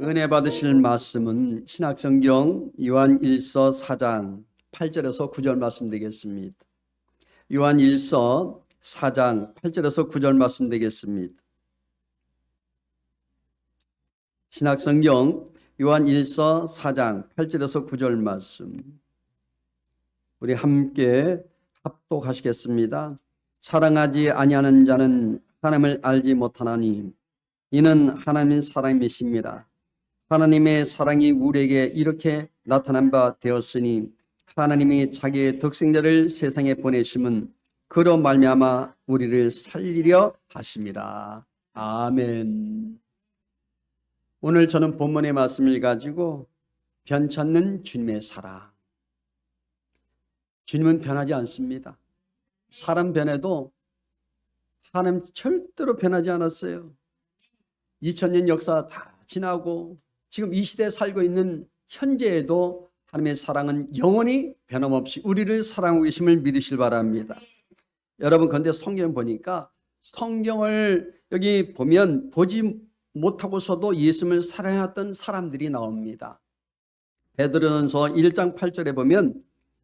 은혜 받으실 말씀은 신약성경 요한 1서 4장 8절에서 9절 말씀 되겠습니다. 요한 1서 4장 8절에서 9절 말씀 되겠습니다. 신약성경 요한 1서 4장 8절에서 9절 말씀 우리 함께 합독하시겠습니다. 사랑하지 아니하는 자는 하나님을 알지 못하나니 이는 하나님의 사랑이심이라. 하나님의 사랑이 우리에게 이렇게 나타난 바 되었으니 하나님이 자기의 독생자를 세상에 보내심은 그로 말미암아 우리를 살리려 하심이라. 아멘. 오늘 저는 본문의 말씀을 가지고 변찮는 주님의 사랑. 주님은 변하지 않습니다. 사람 변해도 하나님 절대로 변하지 않았어요. 2000년 역사 다 지나고 지금 이 시대에 살고 있는 현재에도 하나님의 사랑은 영원히 변함없이 우리를 사랑하고 계심을 믿으시길 바랍니다. 여러분, 그런데 성경 보니까 성경을 여기 보면 보지 못하고서도 예수님을 사랑했던 사람들이 나옵니다. 베드로전서 1장 8절에 보면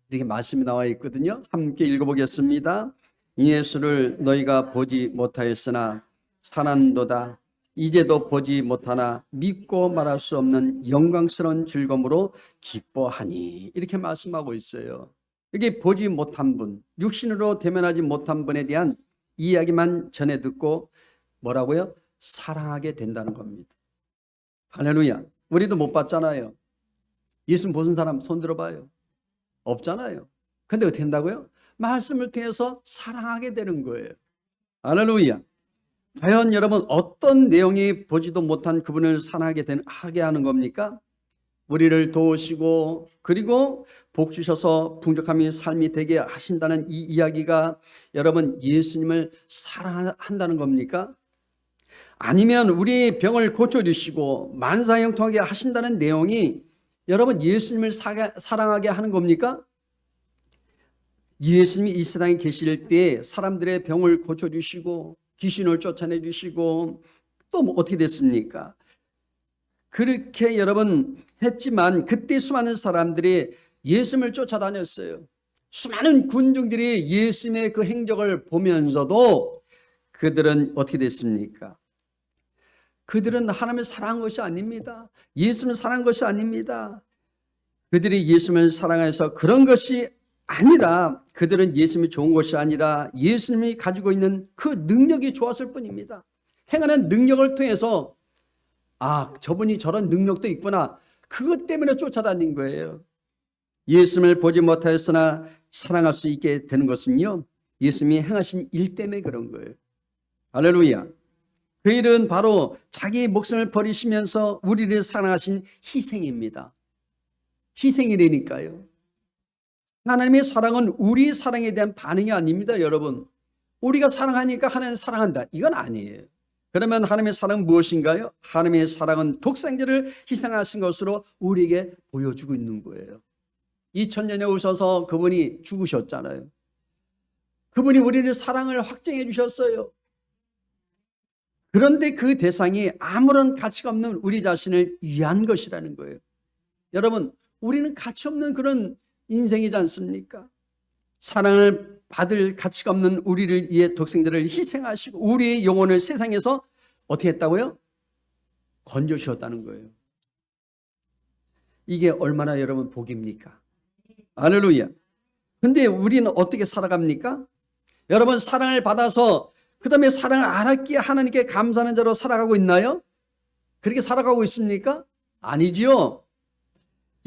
이렇게 말씀이 나와 있거든요. 함께 읽어보겠습니다. 예수를 너희가 보지 못하였으나 사랑도다. 이제도 보지 못하나 믿고 말할 수 없는 영광스러운 즐거움으로 기뻐하니, 이렇게 말씀하고 있어요. 여기 보지 못한 분, 육신으로 대면하지 못한 분에 대한 이야기만 전해 듣고 뭐라고요? 사랑하게 된다는 겁니다. 할렐루야. 우리도 못 봤잖아요. 예수님 보신 사람 손 들어봐요. 없잖아요. 근데 어떻게 된다고요? 말씀을 통해서 사랑하게 되는 거예요. 할렐루야. 과연 여러분 어떤 내용이 보지도 못한 그분을 하게 하는 겁니까? 우리를 도우시고 그리고 복 주셔서 풍족함이 삶이 되게 하신다는 이 이야기가 여러분 예수님을 사랑한다는 겁니까? 아니면 우리 병을 고쳐주시고 만사형통하게 하신다는 내용이 여러분 예수님을 사랑하게 하는 겁니까? 예수님이 이 세상에 계실 때 사람들의 병을 고쳐주시고 귀신을 쫓아내주시고 또 뭐 어떻게 됐습니까? 그렇게 여러분 했지만 그때 수많은 사람들이 예수님을 쫓아다녔어요. 수많은 군중들이 예수님의 그 행적을 보면서도 그들은 어떻게 됐습니까? 그들은 하나님을 사랑한 것이 아닙니다. 예수님을 사랑한 것이 아닙니다. 그들이 예수님을 사랑해서 그런 것이 아니라 그들은 예수님이 좋은 것이 아니라 예수님이 가지고 있는 그 능력이 좋았을 뿐입니다. 행하는 능력을 통해서 저분이 저런 능력도 있구나. 그것 때문에 쫓아다닌 거예요. 예수님을 보지 못하였으나 사랑할 수 있게 되는 것은요, 예수님이 행하신 일 때문에 그런 거예요. 할렐루야. 그 일은 바로 자기 목숨을 버리시면서 우리를 사랑하신 희생입니다. 희생이라니까요. 하나님의 사랑은 우리 사랑에 대한 반응이 아닙니다, 여러분. 우리가 사랑하니까 하나님 사랑한다. 이건 아니에요. 그러면 하나님의 사랑은 무엇인가요? 하나님의 사랑은 독생자를 희생하신 것으로 우리에게 보여주고 있는 거예요. 2000년에 오셔서 그분이 죽으셨잖아요. 그분이 우리를 사랑을 확증해 주셨어요. 그런데 그 대상이 아무런 가치가 없는 우리 자신을 위한 것이라는 거예요. 여러분, 우리는 가치 없는 그런 인생이지 않습니까? 사랑을 받을 가치가 없는 우리를 위해 독생자를 희생하시고 우리의 영혼을 세상에서 어떻게 했다고요? 건져주셨다는 거예요. 이게 얼마나 여러분 복입니까? 할렐루야. 근데 우리는 어떻게 살아갑니까? 여러분, 사랑을 받아서 그 다음에 사랑을 알았기에 하나님께 감사하는 자로 살아가고 있나요? 그렇게 살아가고 있습니까? 아니지요.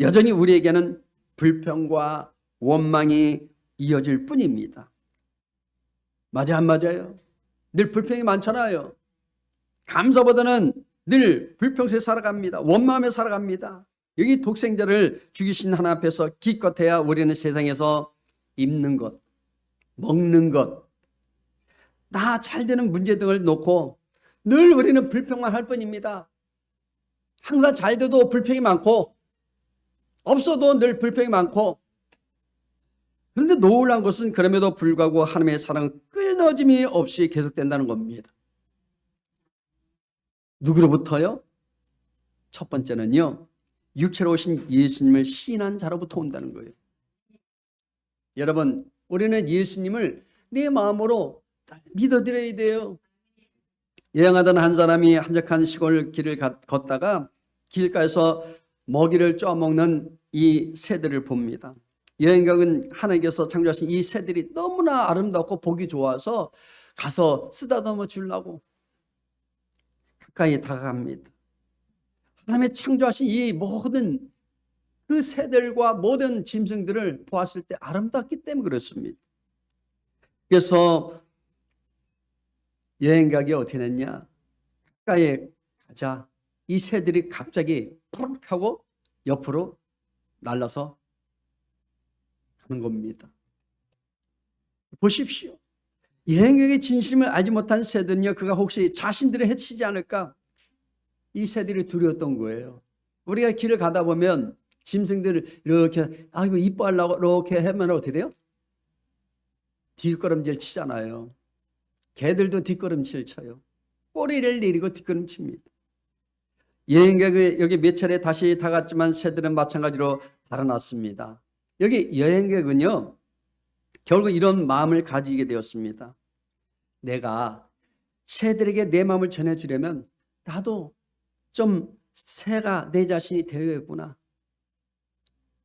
여전히 우리에게는 불평과 원망이 이어질 뿐입니다. 맞아, 안 맞아요? 늘 불평이 많잖아요. 감사보다는 늘 불평에 살아갑니다. 원망에 살아갑니다. 여기 독생자를 죽이신 하나님 앞에서 기껏해야 우리는 세상에서 입는 것, 먹는 것, 다 잘 되는 문제 등을 놓고 늘 우리는 불평만 할 뿐입니다. 항상 잘 돼도 불평이 많고 없어도 늘 불평이 많고, 그런데 놀라운 것은 그럼에도 불구하고 하나님의 사랑은 끊어짐이 없이 계속된다는 겁니다. 누구로부터요? 첫 번째는요, 육체로 오신 예수님을 시인한 자로부터 온다는 거예요. 여러분, 우리는 예수님을 내 마음으로 믿어드려야 돼요. 여행하던 한 사람이 한적한 시골 길을 걷다가 길가에서 먹이를 쪼아먹는 이 새들을 봅니다. 여행객은 하나님께서 창조하신 이 새들이 너무나 아름답고 보기 좋아서 가서 쓰다듬어 주려고 가까이 다가갑니다. 하나님의 창조하신 이 모든 그 새들과 모든 짐승들을 보았을 때 아름답기 때문에 그렇습니다. 그래서 여행객이 어떻게 했냐? 가까이 가자. 이 새들이 갑자기 푸르륵 하고 옆으로 날라서 가는 겁니다. 보십시오. 여행객의 진심을 알지 못한 새들은요, 그가 혹시 자신들을 해치지 않을까? 이 새들이 두려웠던 거예요. 우리가 길을 가다 보면 짐승들을 이렇게 이거 이뻐하려고 이렇게 하면 어떻게 돼요? 뒷걸음질 치잖아요. 개들도 뒷걸음질 쳐요. 꼬리를 내리고 뒷걸음칩니다. 여행객이 여기 몇 차례 다시 다갔지만 새들은 마찬가지로 달아났습니다. 여기 여행객은요, 결국 이런 마음을 가지게 되었습니다. 내가 새들에게 내 마음을 전해주려면 나도 좀 새가 내 자신이 되어야겠구나.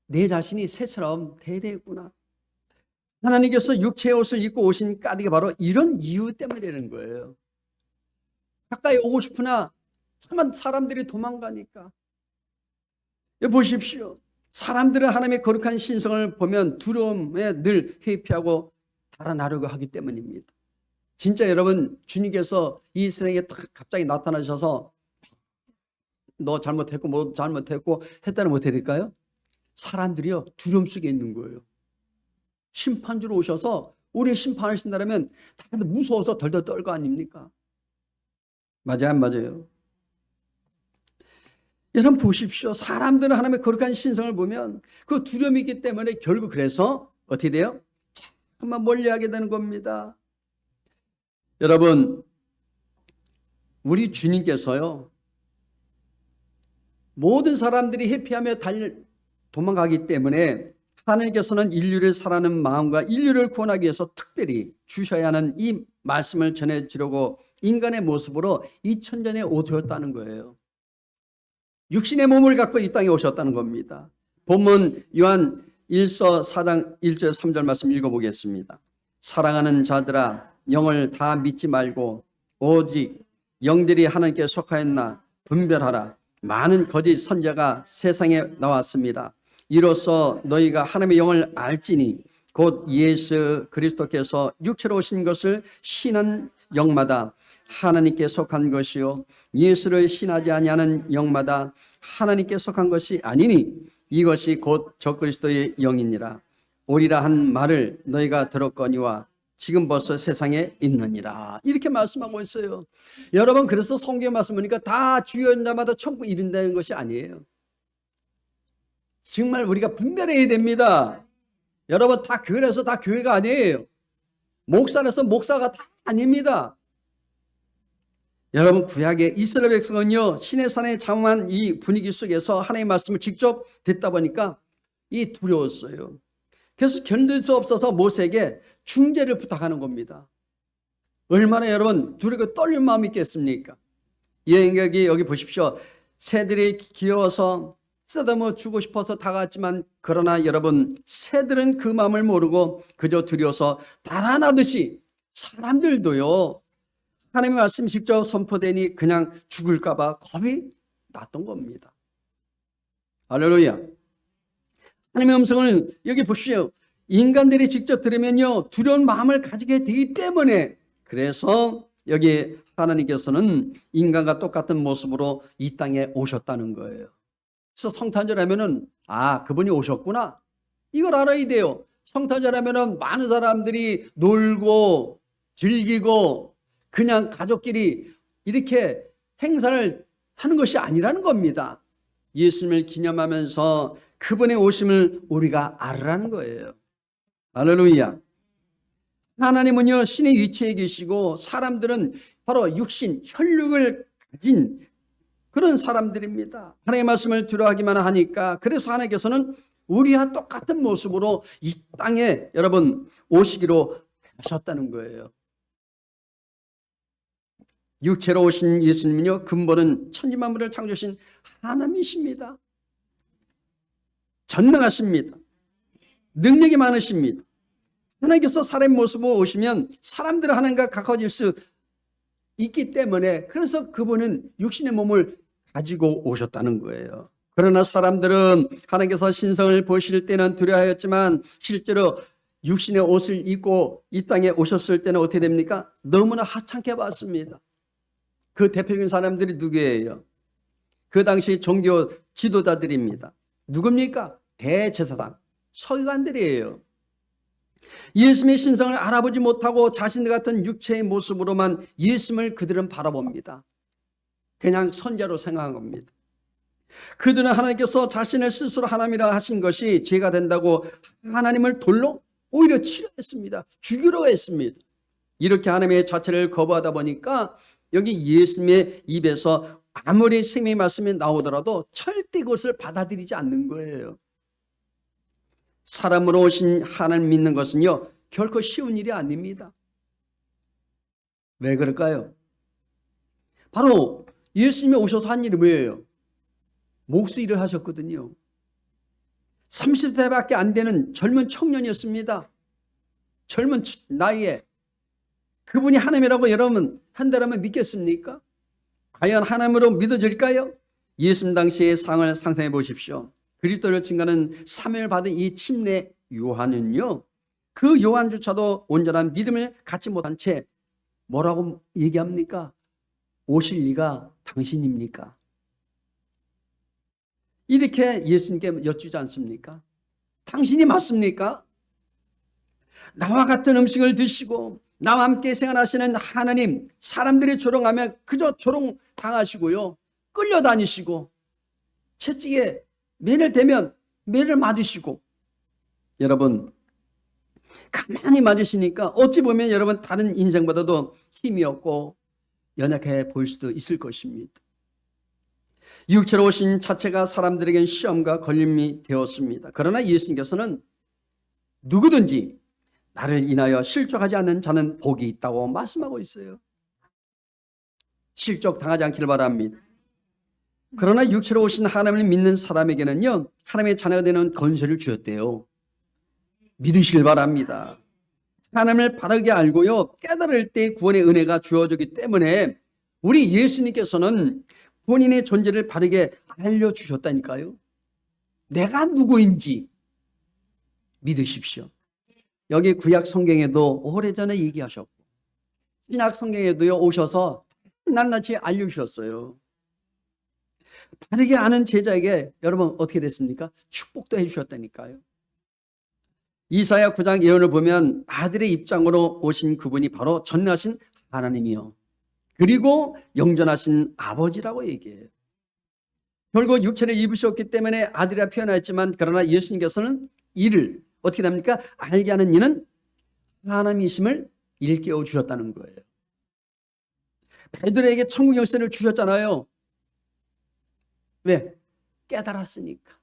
내 자신이 새처럼 되어야 되겠구나. 하나님께서 육체의 옷을 입고 오신 까닭이 바로 이런 이유 때문에 되는 거예요. 가까이 오고 싶으나 참 사람들이 도망가니까. 보십시오. 사람들은 하나님의 거룩한 신성을 보면 두려움에 늘 회피하고 달아나려고 하기 때문입니다. 진짜 여러분, 주님께서 이 세상에 갑자기 나타나셔서 너 잘못했고 뭐 잘못했고 했다는 어떻게 될까요? 사람들이요, 두려움 속에 있는 거예요. 심판주로 오셔서 우리 심판하신다면 다들 무서워서 덜덜 떨 거 아닙니까? 맞아요, 안 맞아요? 여러분 보십시오. 사람들은 하나님의 거룩한 신성을 보면 그 두려움이 있기 때문에 결국 그래서 어떻게 돼요? 자꾸만 멀리하게 되는 겁니다. 여러분, 우리 주님께서요, 모든 사람들이 회피하며 도망가기 때문에 하나님께서는 인류를 사랑하는 마음과 인류를 구원하기 위해서 특별히 주셔야 하는 이 말씀을 전해주려고 인간의 모습으로 2000년에 오셨다는 거예요. 육신의 몸을 갖고 이 땅에 오셨다는 겁니다. 본문 요한 1서 4장 1절 3절 말씀 읽어보겠습니다. 사랑하는 자들아, 영을 다 믿지 말고 오직 영들이 하나님께 속하였나 분별하라. 많은 거짓 선지자가 세상에 나왔습니다. 이로써 너희가 하나님의 영을 알지니 곧 예수 그리스도께서 육체로 오신 것을 신한 영마다 하나님께 속한 것이요 예수를 신하지 아니하는 영마다 하나님께 속한 것이 아니니 이것이 곧 적그리스도의 영이니라. 오리라 한 말을 너희가 들었거니와 지금 벌써 세상에 있느니라. 이렇게 말씀하고 있어요. 여러분, 그래서 성경 말씀 보니까 다 주여인 자마다 천국 이른다는 것이 아니에요. 정말 우리가 분별해야 됩니다. 여러분, 다 교회라서 다 교회가 아니에요. 목사라서 목사가 다 아닙니다. 여러분, 구약의 이스라엘 백성은요, 시내산에 장엄한 이 분위기 속에서 하나님의 말씀을 직접 듣다 보니까 이 두려웠어요. 그래서 견딜 수 없어서 모세에게 중재를 부탁하는 겁니다. 얼마나 여러분 두렵고 떨린 마음이 있겠습니까? 여행객이 여기 보십시오. 새들이 귀여워서 쓰다듬어 주고 싶어서 다가왔지만 그러나 여러분, 새들은 그 마음을 모르고 그저 두려워서 달아나듯이 사람들도요, 하나님의 말씀이 직접 선포되니 그냥 죽을까 봐 겁이 났던 겁니다. 할렐루야. 하나님의 음성을 여기 보십시오. 인간들이 직접 들으면요, 두려운 마음을 가지게 되기 때문에, 그래서 여기 하나님께서는 인간과 똑같은 모습으로 이 땅에 오셨다는 거예요. 그래서 성탄절 하면은 그분이 오셨구나, 이걸 알아야 돼요. 성탄절 하면은 많은 사람들이 놀고 즐기고 그냥 가족끼리 이렇게 행사를 하는 것이 아니라는 겁니다. 예수님을 기념하면서 그분의 오심을 우리가 알으라는 거예요. 할렐루야. 하나님은요, 신의 위치에 계시고 사람들은 바로 육신, 혈육을 가진 그런 사람들입니다. 하나님의 말씀을 두려워하기만 하니까, 그래서 하나님께서는 우리와 똑같은 모습으로 이 땅에 여러분 오시기로 하셨다는 거예요. 육체로 오신 예수님은요, 근본은 천지만물을 창조하신 하나님이십니다. 전능하십니다. 능력이 많으십니다. 하나님께서 사람의 모습으로 오시면 사람들은 하나님과 가까워질 수 있기 때문에, 그래서 그분은 육신의 몸을 가지고 오셨다는 거예요. 그러나 사람들은 하나님께서 신성을 보실 때는 두려워하였지만 실제로 육신의 옷을 입고 이 땅에 오셨을 때는 어떻게 됩니까? 너무나 하찮게 봤습니다. 그 대표적인 사람들이 누구예요? 그 당시 종교 지도자들입니다. 누굽니까? 대제사장, 서기관들이에요. 예수님의 신성을 알아보지 못하고 자신들 같은 육체의 모습으로만 예수님을 그들은 바라봅니다. 그냥 선자로 생각한 겁니다. 그들은 하나님께서 자신을 스스로 하나님이라 하신 것이 죄가 된다고 하나님을 돌로 오히려 치료했습니다. 죽이려고 했습니다. 이렇게 하나님의 자체를 거부하다 보니까 여기 예수님의 입에서 아무리 생명의 말씀이 나오더라도 절대 그것을 받아들이지 않는 거예요. 사람으로 오신 하나님 믿는 것은요, 결코 쉬운 일이 아닙니다. 왜 그럴까요? 바로 예수님이 오셔서 한 일이 뭐예요? 목수일을 하셨거든요. 30대밖에 안 되는 젊은 청년이었습니다. 젊은 나이에 그분이 하나님이라고 여러분 한다라면 믿겠습니까? 과연 하나님으로 믿어질까요? 예수님 당시의 상을 상상해 보십시오. 그리스도를 증거하는 사명을 받은 이 침례 요한은요, 그 요한조차도 온전한 믿음을 갖지 못한 채 뭐라고 얘기합니까? 오실 이가 당신입니까? 이렇게 예수님께 여쭈지 않습니까? 당신이 맞습니까? 나와 같은 음식을 드시고 나와 함께 생활하시는 하나님, 사람들이 조롱하면 그저 조롱당하시고요, 끌려다니시고 채찍에 매를 대면 매를 맞으시고, 여러분 가만히 맞으시니까 어찌 보면 여러분 다른 인생보다도 힘이 없고 연약해 보일 수도 있을 것입니다. 육체로 오신 자체가 사람들에겐 시험과 걸림이 되었습니다. 그러나 예수님께서는 누구든지 나를 인하여 실족하지 않는 자는 복이 있다고 말씀하고 있어요. 실족당하지 않기를 바랍니다. 그러나 육체로 오신 하나님을 믿는 사람에게는요, 하나님의 자녀가 되는 권세를 주었대요. 믿으시길 바랍니다. 하나님을 바르게 알고요, 깨달을 때 구원의 은혜가 주어지기 때문에 우리 예수님께서는 본인의 존재를 바르게 알려주셨다니까요. 내가 누구인지 믿으십시오. 여기 구약 성경에도 오래전에 얘기하셨고 신약 성경에도요 오셔서 낱낱이 알려주셨어요. 바르게 아는 제자에게 여러분 어떻게 됐습니까? 축복도 해주셨다니까요. 이사야 9장 예언을 보면 아들의 입장으로 오신 그분이 바로 전능하신 하나님이요, 그리고 영전하신 아버지라고 얘기해요. 결국 육체를 입으셨기 때문에 아들이라 표현하였지만, 그러나 예수님께서는 이를 어떻게 됩니까? 알게 하는 이는 하나님이심을 일깨워 주셨다는 거예요. 베드로에게 천국 열쇠를 주셨잖아요. 왜? 깨달았으니까.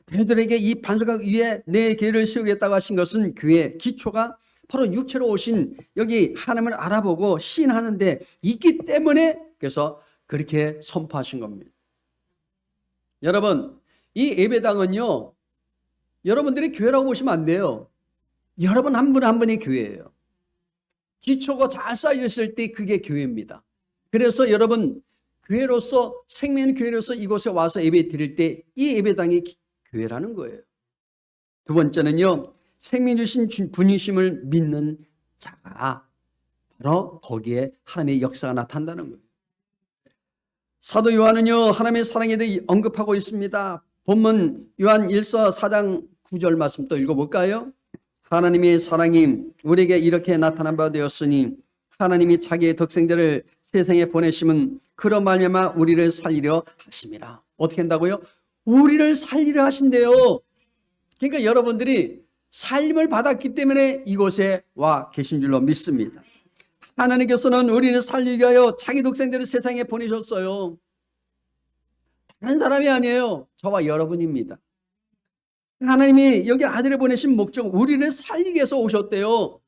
베드로에게 이 반석각 위에 내 교회를 세우겠다고 하신 것은 교회의 기초가 바로 육체로 오신 여기 하나님을 알아보고 시인하는데 있기 때문에, 그래서 그렇게 선포하신 겁니다. 여러분, 이 예배당은요, 여러분들이 교회라고 보시면 안 돼요. 여러분 한 분 한 분이 교회예요. 기초가 잘 쌓여있을 때 그게 교회입니다. 그래서 여러분 교회로서, 생명 교회로서 이곳에 와서 예배 드릴 때 이 예배당이 교회라는 거예요. 두 번째는요, 생명 주신 분이심을 믿는 자가 바로 거기에 하나님의 역사가 나타난다는 거예요. 사도 요한은요, 하나님의 사랑에 대해 언급하고 있습니다. 본문 요한 1서 4장 9절 말씀 또 읽어볼까요? 하나님의 사랑이 우리에게 이렇게 나타난 바 되었으니 하나님이 자기의 독생자를 세상에 보내심은 그로 말미암아 우리를 살리려 하심이라. 어떻게 한다고요? 우리를 살리려 하신대요. 그러니까 여러분들이 살림을 받았기 때문에 이곳에 와 계신 줄로 믿습니다. 하나님께서는 우리를 살리기 위하여 자기 독생자를 세상에 보내셨어요. 다른 사람이 아니에요. 저와 여러분입니다. 하나님이 여기 아들을 보내신 목적, 우리를 살리기 위해서 오셨대요.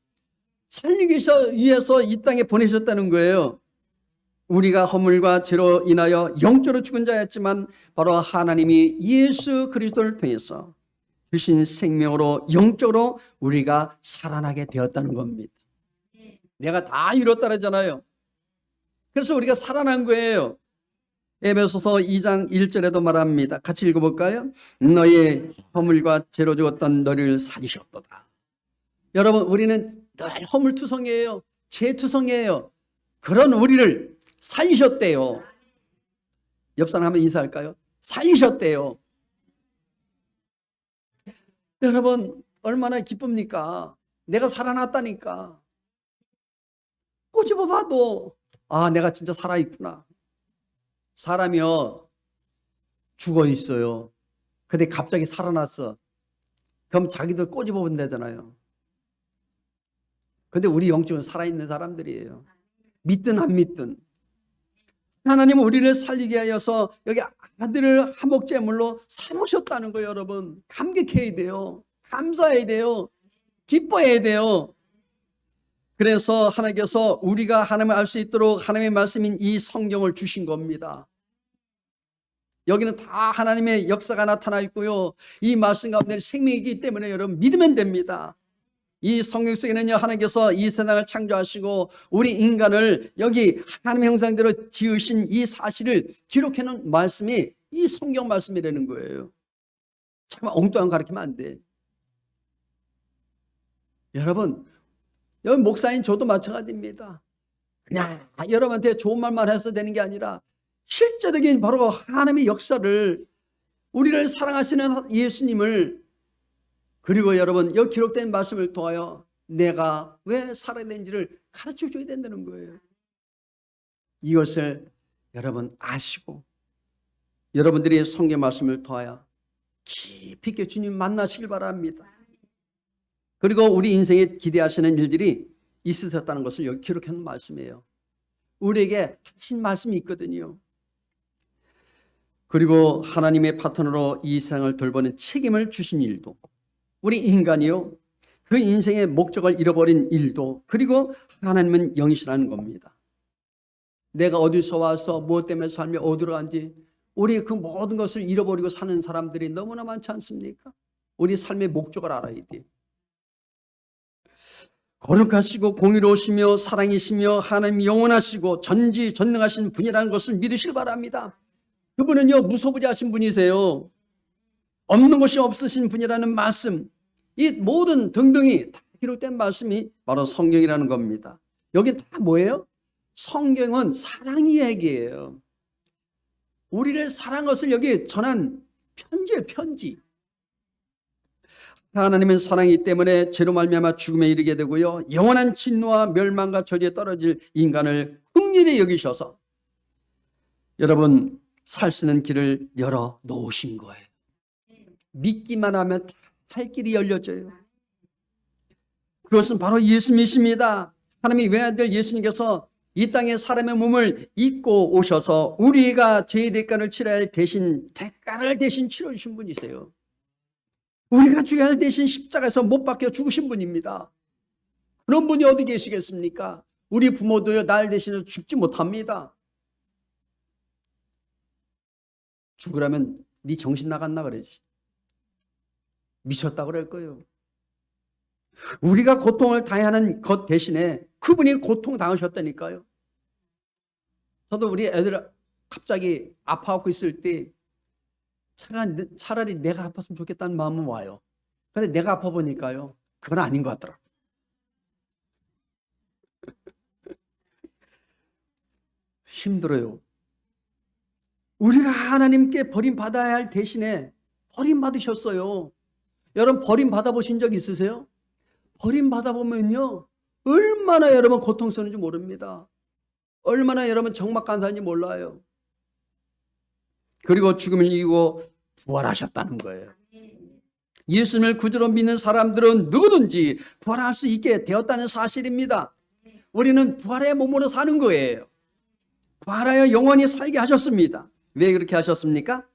살리기 위해서 이 땅에 보내셨다는 거예요. 우리가 허물과 죄로 인하여 영적으로 죽은 자였지만 바로 하나님이 예수 그리스도를 통해서 주신 생명으로 영적으로 우리가 살아나게 되었다는 겁니다. 내가 다 이뤘다잖아요. 그래서 우리가 살아난 거예요. 에베소서 2장 1절에도 말합니다. 같이 읽어볼까요? 너의 허물과 죄로 죽었던 너를 살리셨도다. 여러분, 우리는 늘 허물투성이에요. 죄투성이에요. 그런 우리를 살리셨대요. 옆 사람 한번 인사할까요? 살리셨대요. 여러분, 얼마나 기쁩니까? 내가 살아났다니까. 꼬집어봐도 내가 진짜 살아있구나. 사람이요, 죽어 있어요. 근데 갑자기 살아났어. 그럼 자기도 꼬집어본다잖아요. 근데 우리 영적으로 살아있는 사람들이에요. 믿든 안 믿든. 하나님은 우리를 살리게 하여서 여기 아들을 화목제물로 삼으셨다는 거예요. 여러분, 감격해야 돼요. 감사해야 돼요. 기뻐해야 돼요. 그래서 하나님께서 우리가 하나님을 알 수 있도록 하나님의 말씀인 이 성경을 주신 겁니다. 여기는 다 하나님의 역사가 나타나 있고요. 이 말씀 가운데 생명이기 때문에 여러분 믿으면 됩니다. 이 성경 속에는요, 하나님께서 이 세상을 창조하시고 우리 인간을 여기 하나님의 형상대로 지으신 이 사실을 기록해 놓은 말씀이 이 성경 말씀이라는 거예요. 참 엉뚱한 거 가르치면 안 돼. 여러분, 여기 목사인 저도 마찬가지입니다. 그냥 여러분한테 좋은 말만 해서 되는 게 아니라 실제적인 바로 하나님의 역사를, 우리를 사랑하시는 예수님을, 그리고 여러분 여기 기록된 말씀을 통하여 내가 왜 살아야 되는지를 가르쳐 줘야 된다는 거예요. 이것을 여러분 아시고 여러분들이 성경 말씀을 통하여 깊이 있게 주님 만나시길 바랍니다. 그리고 우리 인생에 기대하시는 일들이 있으셨다는 것을 여기 기록해 놓은 말씀이에요. 우리에게 하신 말씀이 있거든요. 그리고 하나님의 파트너로 이 세상을 돌보는 책임을 주신 일도, 우리 인간이요, 그 인생의 목적을 잃어버린 일도, 그리고 하나님은 영이시라는 겁니다. 내가 어디서 와서 무엇 때문에 삶이 어디로 간지, 우리 그 모든 것을 잃어버리고 사는 사람들이 너무나 많지 않습니까? 우리 삶의 목적을 알아야 돼. 거룩하시고 공의로우시며 사랑이시며 하나님 영원하시고 전지전능하신 분이라는 것을 믿으시길 바랍니다. 그분은요, 무소부지하신 분이세요. 없는 것이 없으신 분이라는 말씀, 이 모든 등등이 다 기록된 말씀이 바로 성경이라는 겁니다. 여기 다 뭐예요? 성경은 사랑 이야기예요. 우리를 사랑한 것을 여기 전한 편지예요, 편지. 하나님은 사랑이기 때문에 죄로 말미암아 죽음에 이르게 되고요, 영원한 진노와 멸망과 저주에 떨어질 인간을 긍휼히 여기셔서 여러분 살 수 있는 길을 열어 놓으신 거예요. 믿기만 하면 다 살 길이 열려져요. 그것은 바로 예수님이십니다. 하나님의 외아들 예수님께서 이 땅에 사람의 몸을 입고 오셔서 우리가 죄의 대가를 치러야 할 대가를 대신 치러주신 분이세요. 우리가 죽여야 할 대신 십자가에서 못 박혀 죽으신 분입니다. 그런 분이 어디 계시겠습니까? 우리 부모도요, 날 대신해서 죽지 못합니다. 죽으라면 네 정신 나갔나 그러지. 미쳤다 그럴 거예요. 우리가 고통을 당해야 하는 것 대신에 그분이 고통 당하셨다니까요. 저도 우리 애들 갑자기 아파하고 있을 때 차라리 내가 아팠으면 좋겠다는 마음은 와요. 근데 내가 아파 보니까요, 그건 아닌 것 같더라고요. 힘들어요. 우리가 하나님께 버림받아야 할 대신에 버림받으셨어요. 여러분 버림받아 보신 적 있으세요? 버림받아 보면요, 얼마나 여러분 고통스러운지 모릅니다. 얼마나 여러분 적막간사한지 몰라요. 그리고 죽음을 이기고 부활하셨다는 거예요. 예수님을 구주로 믿는 사람들은 누구든지 부활할 수 있게 되었다는 사실입니다. 우리는 부활의 몸으로 사는 거예요. 부활하여 영원히 살게 하셨습니다. 왜 그렇게 하셨습니까?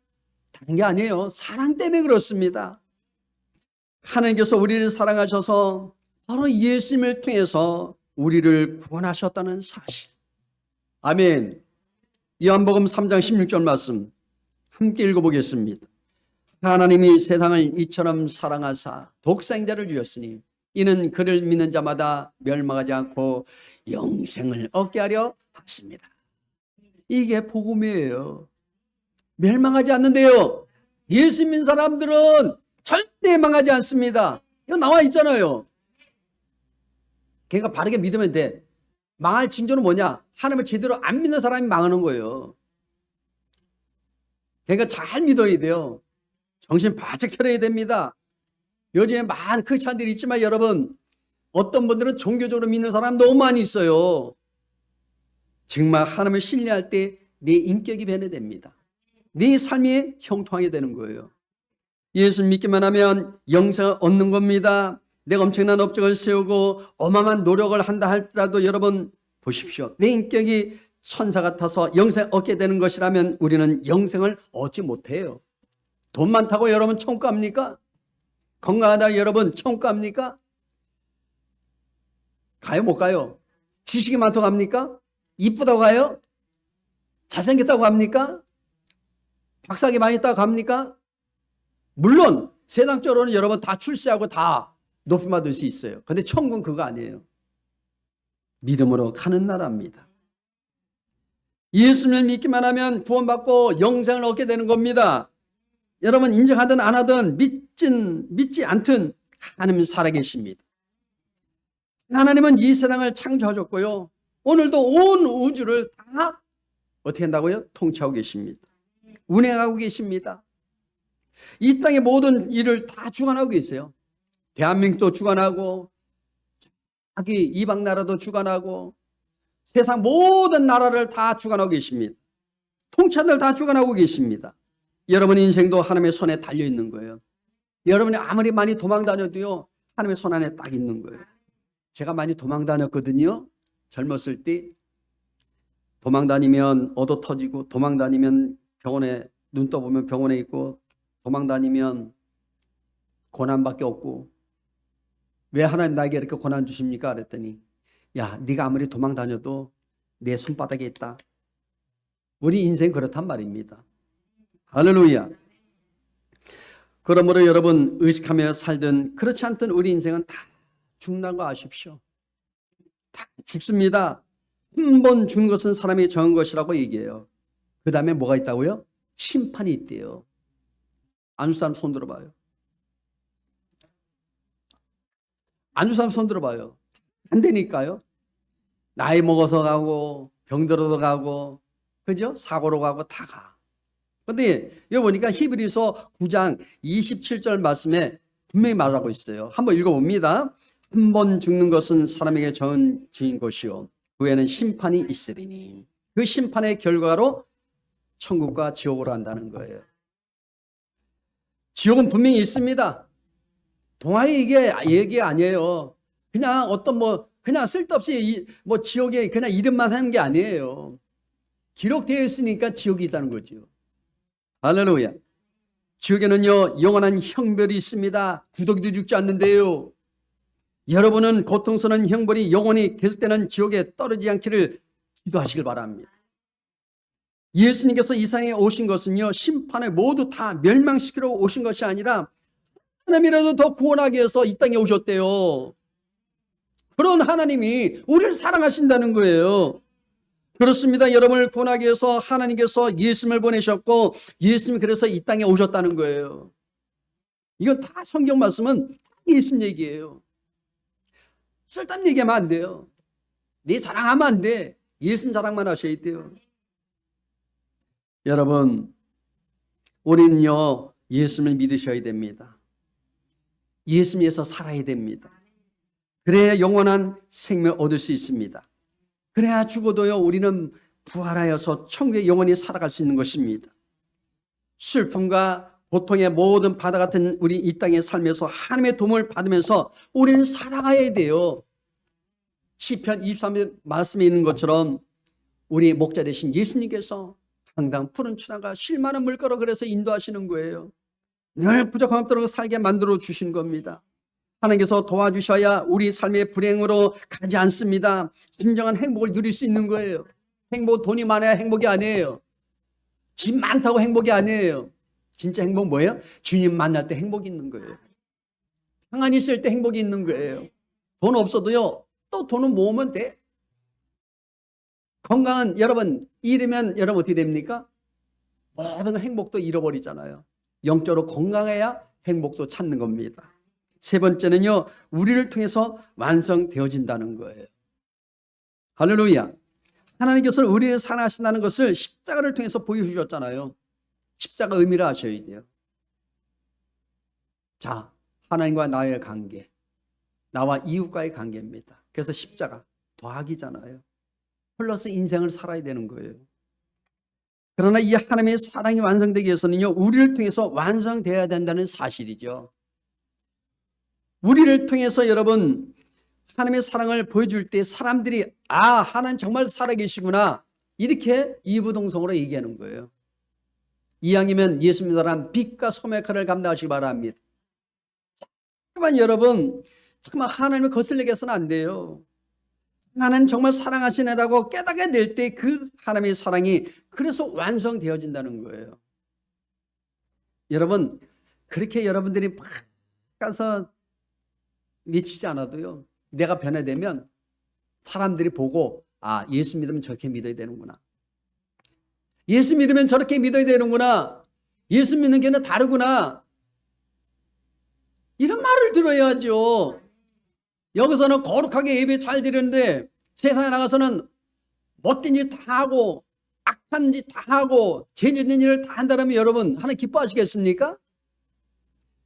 다른 게 아니에요. 사랑 때문에 그렇습니다. 하나님께서 우리를 사랑하셔서 바로 예수님을 통해서 우리를 구원하셨다는 사실. 아멘. 요한복음 3장 16절 말씀 함께 읽어보겠습니다. 하나님이 세상을 이처럼 사랑하사 독생자를 주셨으니 이는 그를 믿는 자마다 멸망하지 않고 영생을 얻게 하려 하십니다. 이게 복음이에요. 멸망하지 않는데요. 예수 믿는 사람들은 절대 망하지 않습니다. 이거 나와 있잖아요. 그러니까 바르게 믿으면 돼. 망할 징조는 뭐냐? 하나님을 제대로 안 믿는 사람이 망하는 거예요. 그러니까 잘 믿어야 돼요. 정신 바짝 차려야 됩니다. 요즘에 많은 크리스찬들이 있지만 여러분, 어떤 분들은 종교적으로 믿는 사람 너무 많이 있어요. 정말 하나님을 신뢰할 때 내 인격이 변해됩니다. 내 삶이 형통하게 되는 거예요. 예수 믿기만 하면 영생을 얻는 겁니다. 내가 엄청난 업적을 세우고 어마어마한 노력을 한다 할지라도 여러분 보십시오. 내 인격이 천사 같아서 영생을 얻게 되는 것이라면 우리는 영생을 얻지 못해요. 돈 많다고 여러분 천국 갑니까? 건강하다고 여러분 천국 갑니까? 가요 못 가요? 지식이 많다고 갑니까? 이쁘다고 가요? 잘생겼다고 합니까? 박사학위 많이 있다고 갑니까? 물론 세상적으로는 여러분 다 출세하고 다 높임 받을 수 있어요. 그런데 천국은 그거 아니에요. 믿음으로 가는 나라입니다. 예수님을 믿기만 하면 구원받고 영생을 얻게 되는 겁니다. 여러분 인정하든 안 하든 믿지 않든 하나님은 살아계십니다. 하나님은 이 세상을 창조하셨고요. 오늘도 온 우주를 다 어떻게 한다고요? 통치하고 계십니다. 운행하고 계십니다. 이 땅의 모든 일을 다 주관하고 계세요. 대한민국도 주관하고 자기 이방 나라도 주관하고 세상 모든 나라를 다 주관하고 계십니다. 통치자들 다 주관하고 계십니다. 여러분 인생도 하나님의 손에 달려있는 거예요. 여러분이 아무리 많이 도망 다녀도요, 하나님의 손 안에 딱 있는 거예요. 제가 많이 도망 다녔거든요. 젊었을 때 도망 다니면 얻어 터지고, 도망 다니면 병원에 눈 떠보면 병원에 있고, 도망 다니면 고난밖에 없고, 왜 하나님 나에게 이렇게 고난 주십니까? 그랬더니 야, 네가 아무리 도망 다녀도 내 손바닥에 있다. 우리 인생 그렇단 말입니다. 할렐루야. 그러므로 여러분 의식하며 살든 그렇지 않든 우리 인생은 다 죽는다는 거 아십시오. 다 죽습니다. 한 번 죽는 것은 사람이 정한 것이라고 얘기해요. 그 다음에 뭐가 있다고요? 심판이 있대요. 안 줄 사람 손 들어봐요. 안 줄 사람 손 들어봐요. 안 되니까요. 나이 먹어서 가고 병들어서 가고 그죠? 사고로 가고 다 가. 그런데 여기 보니까 히브리서 9장 27절 말씀에 분명히 말하고 있어요. 한번 읽어봅니다. 한 번 죽는 것은 사람에게 정해진 것이요 그 후에는 심판이 있으리니 그 심판의 결과로 천국과 지옥으로 한다는 거예요. 지옥은 분명히 있습니다. 동화의 얘기 아니에요. 그냥 어떤 그냥 쓸데없이 지옥에 그냥 이름만 하는 게 아니에요. 기록되어 있으니까 지옥이 있다는 거죠. 할렐루야. 지옥에는요 영원한 형벌이 있습니다. 구더기도 죽지 않는데요. 여러분은 고통스러운 형벌이 영원히 계속되는 지옥에 떨어지지 않기를 기도하시길 바랍니다. 예수님께서 이 세상에 오신 것은요 심판을 모두 다 멸망시키러 오신 것이 아니라 하나님이라도 더 구원하기 위해서 이 땅에 오셨대요. 그런 하나님이 우리를 사랑하신다는 거예요. 그렇습니다. 여러분을 구원하기 위해서 하나님께서 예수님을 보내셨고 예수님이 그래서 이 땅에 오셨다는 거예요. 이건 다 성경 말씀은 예수님 얘기예요. 쓸데없는 얘기하면 안 돼요. 네 자랑하면 안 돼. 예수님 자랑만 하셔야 돼요. 여러분 우리는요 예수님을 믿으셔야 됩니다. 예수님에서 살아야 됩니다. 그래야 영원한 생명을 얻을 수 있습니다. 그래야 죽어도요 우리는 부활하여서 천국에 영원히 살아갈 수 있는 것입니다. 슬픔과 고통의 모든 바다 같은 우리 이 땅의 삶에서 하나님의 도움을 받으면서 우리는 살아가야 돼요. 시편 23편 말씀에 있는 것처럼 우리 목자 되신 예수님께서 항상 푸른 추나가 쉴 만한 물가로 그래서 인도하시는 거예요. 늘 부족함 없도록 살게 만들어 주신 겁니다. 하나님께서 도와주셔야 우리 삶의 불행으로 가지 않습니다. 진정한 행복을 누릴 수 있는 거예요. 행복, 돈이 많아야 행복이 아니에요. 집 많다고 행복이 아니에요. 진짜 행복 뭐예요? 주님 만날 때 행복이 있는 거예요. 평안히 있을 때 행복이 있는 거예요. 돈 없어도요, 또 돈은 모으면 돼. 건강은 여러분 잃으면 여러분 어떻게 됩니까? 모든 행복도 잃어버리잖아요. 영적으로 건강해야 행복도 찾는 겁니다. 세 번째는요, 우리를 통해서 완성되어진다는 거예요. 할렐루야. 하나님께서는 우리를 사랑하신다는 것을 십자가를 통해서 보여주셨잖아요. 십자가 의미를 아셔야 돼요. 자, 하나님과 나의 관계, 나와 이웃과의 관계입니다. 그래서 십자가 더하기잖아요. 플러스 인생을 살아야 되는 거예요. 그러나 이 하나님의 사랑이 완성되기 위해서는요, 우리를 통해서 완성되어야 된다는 사실이죠. 우리를 통해서 여러분 하나님의 사랑을 보여줄 때 사람들이 하나님 정말 살아계시구나 이렇게 이부동성으로 얘기하는 거예요. 이왕이면 예수 믿으라는 빛과 소명의 칼을 감당하시기 바랍니다. 잠깐만 여러분, 잠깐만 하나님을 거슬리게 해서는 안 돼요. 하나님 정말 사랑하시네라고 깨닫게 될 때 그 하나님의 사랑이 그래서 완성되어진다는 거예요. 여러분, 그렇게 여러분들이 막 가서 미치지 않아도요, 내가 변화되면 사람들이 보고 예수 믿으면 저렇게 믿어야 되는구나. 예수 믿으면 저렇게 믿어야 되는구나. 예수 믿는 게는 다르구나. 이런 말을 들어야죠. 여기서는 거룩하게 예배 잘 드리는데 세상에 나가서는 못된 짓 다 하고 악한 짓 다 하고 죄 짓는 일을 다 한다면 여러분 하나님 기뻐하시겠습니까?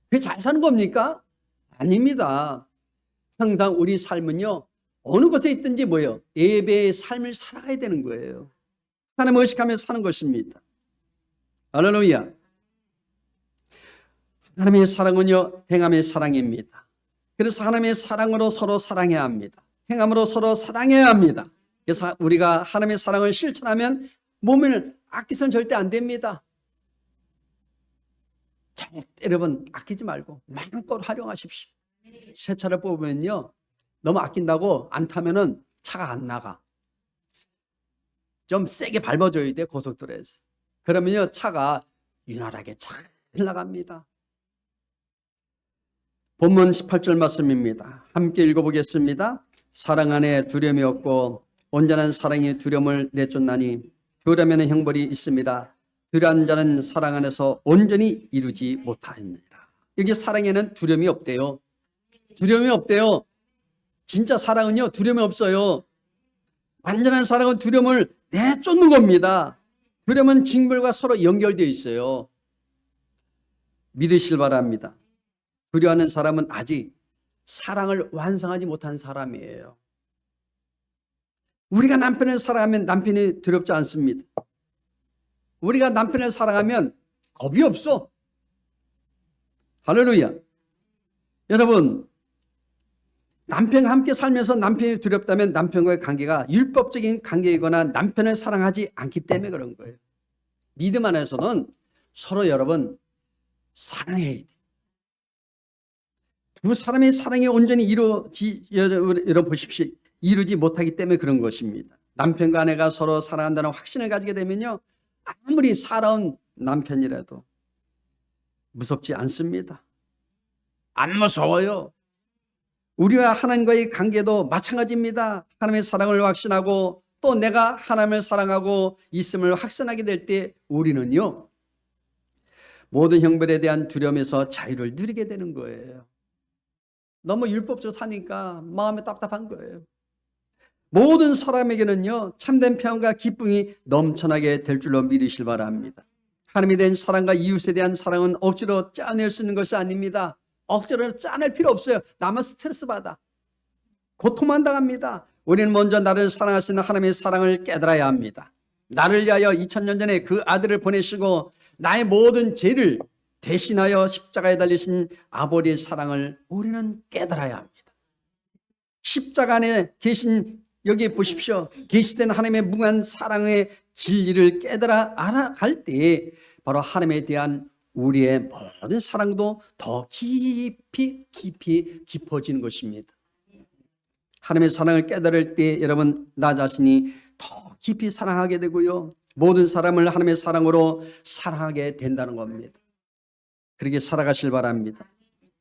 그게 잘 사는 겁니까? 아닙니다. 항상 우리 삶은요, 어느 곳에 있든지 뭐예요? 예배의 삶을 살아가야 되는 거예요. 하나님을 의식하면서 사는 것입니다. 할렐루야. 하나님의 사랑은요, 행함의 사랑입니다. 그래서 하나님의 사랑으로 서로 사랑해야 합니다. 행함으로 서로 사랑해야 합니다. 그래서 우리가 하나님의 사랑을 실천하면 몸을 아끼서는 절대 안 됩니다. 절대 여러분 아끼지 말고 마음껏 활용하십시오. 새 차를 뽑으면요, 너무 아낀다고 안 타면은 차가 안 나가. 좀 세게 밟아줘야 돼, 고속도로에서. 그러면요, 차가 윤활하게 잘 나갑니다. 본문 18절 말씀입니다. 함께 읽어보겠습니다. 사랑 안에 두려움이 없고 온전한 사랑이 두려움을 내쫓나니 두려움에는 형벌이 있습니다. 두려운 자는 사랑 안에서 온전히 이루지 못하였느니라. 여기 사랑에는 두려움이 없대요. 두려움이 없대요. 진짜 사랑은요, 두려움이 없어요. 완전한 사랑은 두려움을 내쫓는 겁니다. 두려움은 징벌과 서로 연결되어 있어요. 믿으실 바랍니다. 두려워하는 사람은 아직 사랑을 완성하지 못한 사람이에요. 우리가 남편을 사랑하면 남편이 두렵지 않습니다. 우리가 남편을 사랑하면 겁이 없어. 할렐루야. 여러분, 남편과 함께 살면서 남편이 두렵다면 남편과의 관계가 율법적인 관계이거나 남편을 사랑하지 않기 때문에 그런 거예요. 믿음 안에서는 서로 여러분 사랑해야 돼. 두 사람의 사랑이 온전히 여러분 보십시오. 이루지 못하기 때문에 그런 것입니다. 남편과 아내가 서로 사랑한다는 확신을 가지게 되면요, 아무리 살아온 남편이라도 무섭지 않습니다. 안 무서워요. 우리와 하나님과의 관계도 마찬가지입니다. 하나님의 사랑을 확신하고 또 내가 하나님을 사랑하고 있음을 확신하게 될 때 우리는요, 모든 형벌에 대한 두려움에서 자유를 누리게 되는 거예요. 너무 율법적으로 사니까 마음이 답답한 거예요. 모든 사람에게는요, 참된 평안과 기쁨이 넘쳐나게 될 줄로 믿으실 바랍니다. 하나님에 대한 사랑과 이웃에 대한 사랑은 억지로 짜낼 수 있는 것이 아닙니다. 억지로 짜낼 필요 없어요. 나만 스트레스 받아. 고통만 당합니다. 우리는 먼저 나를 사랑하시는 하나님의 사랑을 깨달아야 합니다. 나를 위하여 2000년 전에 그 아들을 보내시고 나의 모든 죄를 대신하여 십자가에 달리신 아버지의 사랑을 우리는 깨달아야 합니다. 십자가 안에 계신 여기 보십시오. 계시된 하나님의 무한 사랑의 진리를 깨달아 알아갈 때 바로 하나님에 대한 우리의 모든 사랑도 더 깊이 깊어지는 것입니다. 하나님의 사랑을 깨달을 때 여러분 나 자신이 더 깊이 사랑하게 되고요. 모든 사람을 하나님의 사랑으로 사랑하게 된다는 겁니다. 그렇게 살아가실 바랍니다.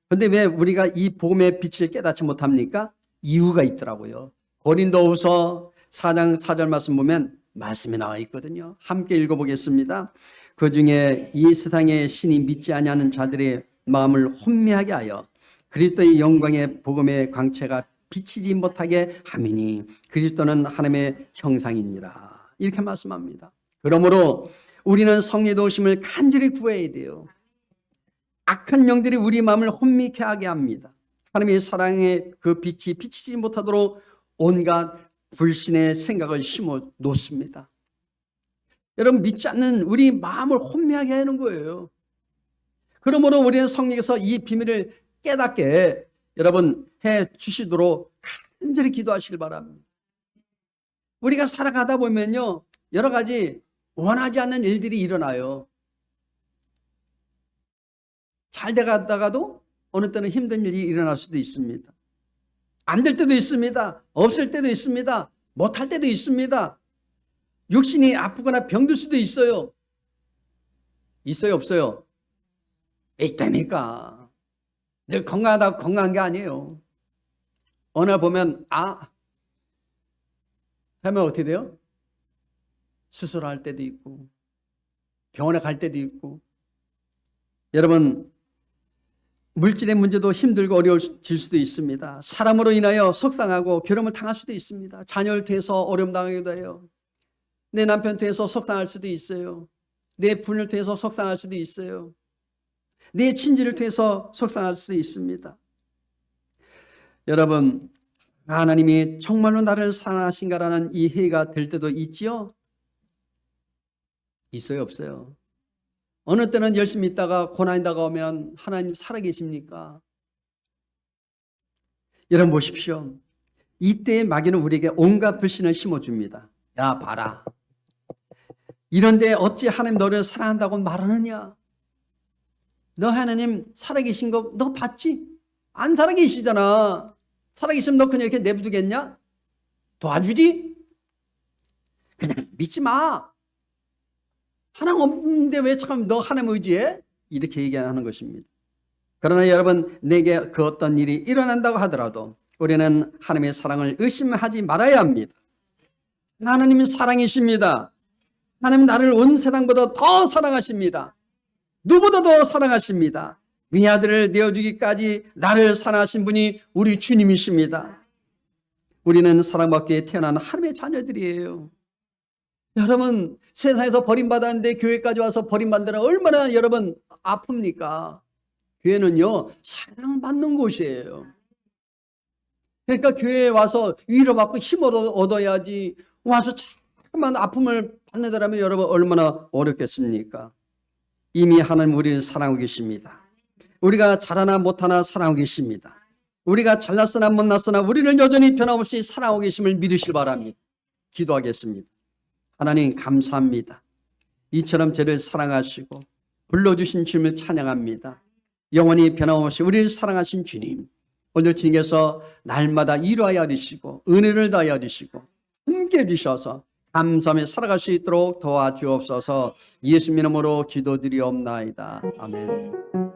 그런데 왜 우리가 이 복음의 빛을 깨닫지 못합니까? 이유가 있더라고요. 고린도후서 4장 4절 말씀 보면 말씀이 나와 있거든요. 함께 읽어보겠습니다. 그 중에 이 세상의 신이 믿지 아니하는 자들의 마음을 혼미하게 하여 그리스도의 영광의 복음의 광채가 비치지 못하게 하미니 그리스도는 하나님의 형상이니라. 이렇게 말씀합니다. 그러므로 우리는 성령의 도우심을 간절히 구해야 돼요. 악한 영들이 우리 마음을 혼미케 하게 합니다. 하나님의 사랑의 그 빛이 비치지 못하도록 온갖 불신의 생각을 심어 놓습니다. 여러분 믿지 않는 우리 마음을 혼미하게 하는 거예요. 그러므로 우리는 성령께서 이 비밀을 깨닫게 여러분 해 주시도록 간절히 기도하시길 바랍니다. 우리가 살아가다 보면요 여러 가지 원하지 않는 일들이 일어나요. 잘 돼가다가도 어느 때는 힘든 일이 일어날 수도 있습니다. 안 될 때도 있습니다. 없을 때도 있습니다. 못할 때도 있습니다. 육신이 아프거나 병들 수도 있어요. 있어요, 없어요? 있다니까. 늘 건강하다고 건강한 게 아니에요. 어느 날 보면 하면 어떻게 돼요? 수술할 때도 있고 병원에 갈 때도 있고. 여러분 물질의 문제도 힘들고 어려워질 수도 있습니다. 사람으로 인하여 속상하고 괴로움을 당할 수도 있습니다. 자녀를 통해서 어려움 당하기도 해요. 내 남편 통해서 속상할 수도 있어요. 내 부인을 통해서 속상할 수도 있어요. 내 친지를 통해서 속상할 수도 있습니다. 여러분 하나님이 정말로 나를 사랑하신가라는 이해가 될 때도 있지요? 있어요, 없어요? 어느 때는 열심히 있다가 고난이 다가오면 하나님 살아계십니까? 여러분 보십시오. 이때의 마귀는 우리에게 온갖 불신을 심어줍니다. 야 봐라. 이런데 어찌 하나님 너를 사랑한다고 말하느냐? 너 하나님 살아계신 거 너 봤지? 안 살아계시잖아. 살아계시면 너 그냥 이렇게 내버두겠냐? 도와주지? 그냥 믿지 마. 하나님 없는데 왜 참 너 하나님 의지해? 이렇게 얘기하는 것입니다. 그러나 여러분 내게 그 어떤 일이 일어난다고 하더라도 우리는 하나님의 사랑을 의심하지 말아야 합니다. 하나님은 사랑이십니다. 하나님 나를 온 세상보다 더 사랑하십니다. 누구보다 더 사랑하십니다. 네 아들을 내어주기까지 나를 사랑하신 분이 우리 주님이십니다. 우리는 사랑받기에 태어난 하나님의 자녀들이에요. 여러분 세상에서 버림받았는데 교회까지 와서 버림받느라 얼마나 여러분 아픕니까? 교회는요 사랑받는 곳이에요. 그러니까 교회에 와서 위로받고 힘을 얻어야지 와서 자꾸만 아픔을 받는다면 여러분 얼마나 어렵겠습니까? 이미 하나님 우리를 사랑하고 계십니다. 우리가 잘하나 못하나 사랑하고 계십니다. 우리가 잘났으나 못났으나 우리를 여전히 변함없이 사랑하고 계심을 믿으시길 바랍니다. 기도하겠습니다. 하나님 감사합니다. 이처럼 저를 사랑하시고 불러주신 주님을 찬양합니다. 영원히 변함없이 우리를 사랑하신 주님, 오늘 주님께서 날마다 이루하여 주시고 은혜를 다하여 주시고 함께해 주셔서 감사하며 살아갈 수 있도록 도와주옵소서. 예수님 이름으로 기도드리옵나이다. 아멘.